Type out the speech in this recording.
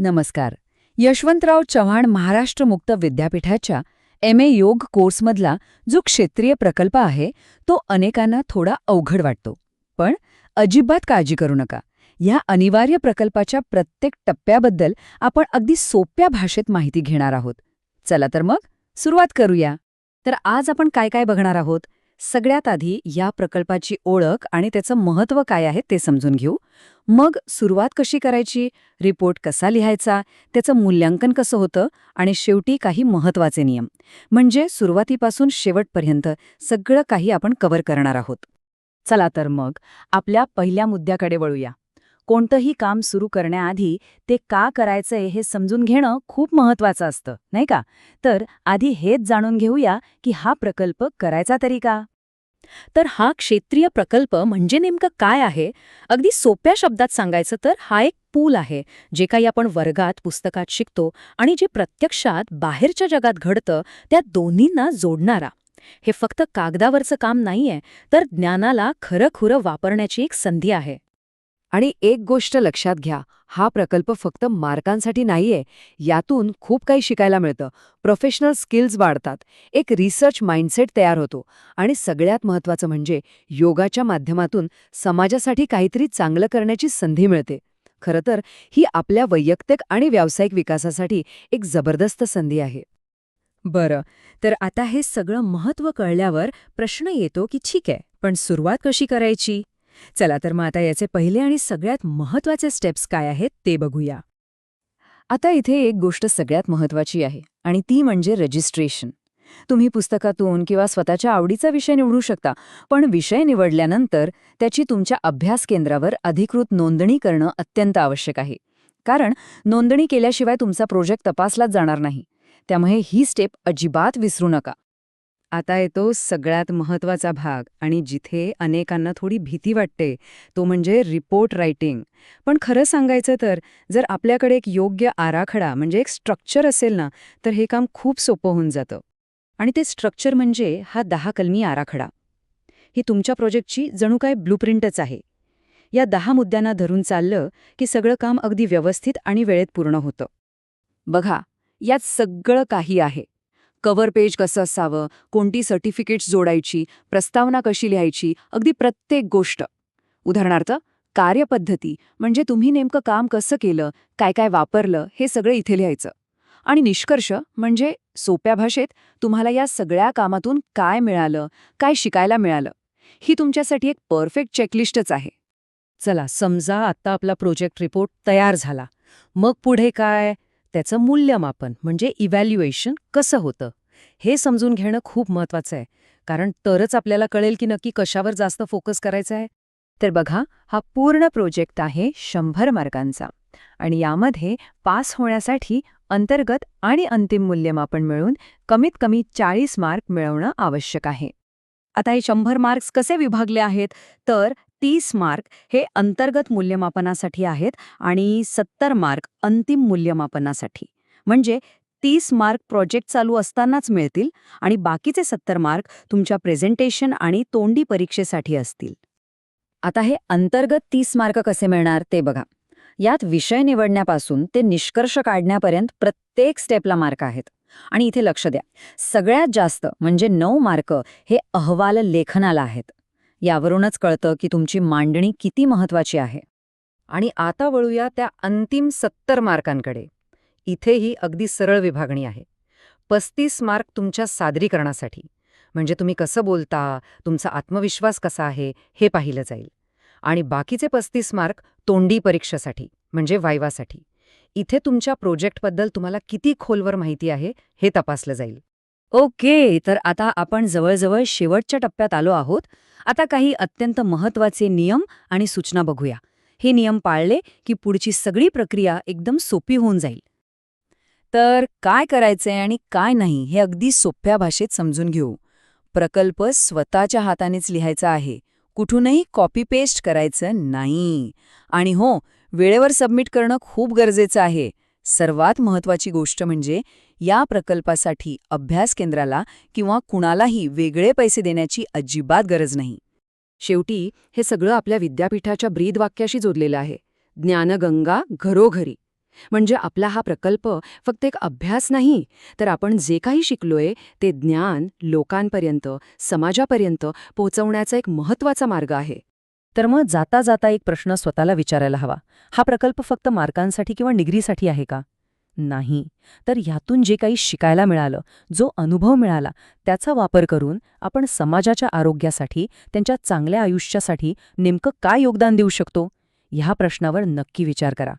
नमस्कार. यशवंतराव चव्हाण महाराष्ट्र मुक्त विद्यापीठाच्या एम.ए. योग कोर्समधला जो क्षेत्रीय प्रकल्प आहे तो अनेकांना थोडा अवघड वाटतो. पण अजिबात काळजी करू नका. ह्या अनिवार्य प्रकल्पाच्या प्रत्येक टप्प्याबद्दल आपण अगदी सोप्या भाषेत माहिती घेणार आहोत. चला तर मग सुरुवात करूया. तर आज आपण काय काय बघणार आहोत? सगळ्यात आधी या प्रकल्पाची ओळख आणि त्याचं महत्त्व काय आहे ते समजून घेऊ. मग सुरुवात कशी करायची, रिपोर्ट कसा लिहायचा, त्याचं मूल्यांकन कसं होतं आणि शेवटी काही महत्त्वाचे नियम. म्हणजे सुरुवातीपासून शेवटपर्यंत सगळं काही आपण कव्हर करणार आहोत. चला तर मग आपल्या पहिल्या मुद्द्याकडे वळूया. कोणतंही काम सुरू करण्याआधी ते का करायचंय हे समजून घेणं खूप महत्त्वाचं असतं, नाही का? तर आधी हेच जाणून घेऊया की हा प्रकल्प करायचा तरी का? तर हा क्षेत्रीय प्रकल्प म्हणजे नेमकं काय आहे? अगदी सोप्या शब्दात सांगायचं तर हा एक पूल आहे, जे काही आपण वर्गात पुस्तकात शिकतो आणि जे प्रत्यक्षात बाहेरच्या जगात घडतं त्या दोन्हींना जोडणारा. हे फक्त कागदावरचं काम नाहीये, तर ज्ञानाला खरंखुरं वापरण्याची एक संधी आहे. आणि एक गोष्ट लक्षात घ्या, हा प्रकल्प फक्त मार्कांसाठी नाहीये. यातून खूप काही शिकायला मिळतं. प्रोफेशनल स्किल्स वाढतात, एक रिसर्च माइंडसेट तयार होतो आणि सगळ्यात महत्त्वाचं म्हणजे योगाच्या माध्यमातून समाजासाठी काहीतरी चांगलं करण्याची संधी मिळते. खरं तर ही आपल्या वैयक्तिक आणि व्यावसायिक विकासासाठी एक जबरदस्त संधी आहे. बरं, तर आता हे सगळं महत्त्व कळल्यावर प्रश्न येतो की ठीक आहे, पण सुरुवात कशी करायची? चला तर मग आता याचे पहिले आणि सगळ्यात महत्त्वाचे स्टेप्स काय आहेत ते बघूया. आता इथे एक गोष्ट सगळ्यात महत्त्वाची आहे आणि ती म्हणजे रजिस्ट्रेशन. तुम्ही पुस्तकातून किंवा स्वतःच्या आवडीचा विषय निवडू शकता, पण विषय निवडल्यानंतर त्याची तुमच्या अभ्यास केंद्रावर अधिकृत नोंदणी करणं अत्यंत आवश्यक आहे. कारण नोंदणी केल्याशिवाय तुमचा प्रोजेक्ट तपासलाच जाणार नाही. त्यामुळे ही स्टेप अजिबात विसरू नका. आता येतो सगळ्यात महत्त्वाचा भाग आणि जिथे अनेकांना थोडी भीती वाटते, तो म्हणजे रिपोर्ट रायटिंग. पण खरं सांगायचं तर जर आपल्याकडे एक योग्य आराखडा म्हणजे एक स्ट्रक्चर असेल ना, तर हे काम खूप सोपं होऊन जातं. आणि ते स्ट्रक्चर म्हणजे हा 10 कलमी आराखडा. ही तुमच्या प्रोजेक्टची जणू काय ब्लूप्रिंटच आहे. या 10 मुद्द्यांना धरून चाललं की सगळं काम अगदी व्यवस्थित आणि वेळेत पूर्ण होतं. बघा, यात सगळं काही आहे. कव्हर पेज कसं असावं, कोणती सर्टिफिकेट्स जोडायची, प्रस्तावना कशी लिहायची, अगदी प्रत्येक गोष्ट. उदाहरणार्थ कार्यपद्धती म्हणजे तुम्ही नेमकं काम कसं केलं, काय काय वापरलं, हे सगळं इथे लिहायचं. आणि निष्कर्ष म्हणजे सोप्या भाषेत तुम्हाला या सगळ्या कामातून काय मिळालं, काय शिकायला मिळालं. ही तुमच्यासाठी एक परफेक्ट चेकलिस्टच आहे. चला, समजा आता आपला प्रोजेक्ट रिपोर्ट तयार झाला. मग पुढे काय? त्याचं मूल्यमापन म्हणजे इव्हॅल्युएशन कसं होतं हे समजून घेणं खूप महत्त्वाचं आहे. कारण तरच आपल्याला कळेल की नक्की कशावर जास्त फोकस करायचा आहे. तर बघा, हा पूर्ण प्रोजेक्ट आहे 100 मार्कांचा आणि यामध्ये पास होण्यासाठी अंतर्गत आणि अंतिम मूल्यमापन मिळून कमीत कमी 40 मार्क मिळवणं आवश्यक आहे. आता हे 100 मार्क्स कसे विभागले आहेत? तर 30 मार्क हे अंतर्गत मूल्यमापनासाठी आहेत आणि 70 मार्क अंतिम मूल्यमापनासाठी. म्हणजे 30 मार्क प्रोजेक्ट चालू असतानाच मिळतील आणि बाकीचे 70 मार्क तुमच्या प्रेझेंटेशन आणि तोंडी परीक्षेसाठी असतील. आता हे अंतर्गत 30 मार्क कसे मिळणार ते बघा. यात विषय निवडण्यापासून ते निष्कर्ष काढण्यापर्यंत प्रत्येक स्टेपला मार्क आहेत. आणि इथे लक्ष द्या, सगळ्यात जास्त म्हणजे 9 मार्क हे अहवाल लेखनाला आहेत. यावरूनच कळतं की तुमची मांडणी किती महत्त्वाची आहे. आणि आता वळूया त्या अंतिम 70 मार्कांकडे. इथेही अगदी सरळ विभागणी आहे. 35 मार्क तुमच्या सादरीकरणासाठी म्हणजे तुम्ही कसं बोलता, तुमचा आत्मविश्वास कसा आहे हे पाहिलं जाईल. आणि बाकीचे 35 मार्क तोंडी परीक्षेसाठी म्हणजे वायवासाठी. इथे तुमच्या प्रोजेक्टबद्दल तुम्हाला किती खोलवर माहिती आहे हे तपासलं जाईल. ओके, तर आता आपण जवळजवळ शेवटच्या टप्प्यात आलो आहोत. आता काही अत्यंत महत्त्वाचे नियम आणि सूचना बघूया. हे नियम पाळले की पुढची सगळी प्रक्रिया एकदम सोपी होऊन जाईल. तर काय करायचंय आणि काय नाही हे अगदी सोप्या भाषेत समजून घेऊ. प्रकल्प स्वतःच्या हातानेच लिहायचा आहे. कुठूनही कॉपी पेस्ट करायचं नाही. आणि हो, वेळेवर सबमिट करणं खूप गरजेचं आहे. सर्वात महत्त्वाची गोष्ट म्हणजे या प्रकल्पासाठी अभ्यास केंद्राला किंवा कुणालाही वेगळे पैसे देण्याची अजिबात गरज नाही. शेवटी हे सगळं आपल्या विद्यापीठाच्या ब्रीदवाक्याशी जोडलेलं आहे. ज्ञानगंगा घरोघरी. म्हणजे आपला हा प्रकल्प फक्त एक अभ्यास नाही, तर आपण जे काही शिकलोय ते ज्ञान लोकांपर्यंत, समाजापर्यंत पोहोचवण्याचा एक महत्त्वाचा मार्ग आहे. तर मग जाता जाता एक प्रश्न स्वतःला विचारायला हवा. हा प्रकल्प फक्त मार्कांसाठी किंवा डिग्रीसाठी आहे का? नाही. तर ह्यातून जे काही शिकायला मिळालं, जो अनुभव मिळाला, त्याचा वापर करून आपण समाजाच्या आरोग्यासाठी, त्यांच्या चांगल्या आयुष्यासाठी नेमकं काय योगदान देऊ शकतो? ह्या प्रश्नावर नक्की विचार करा.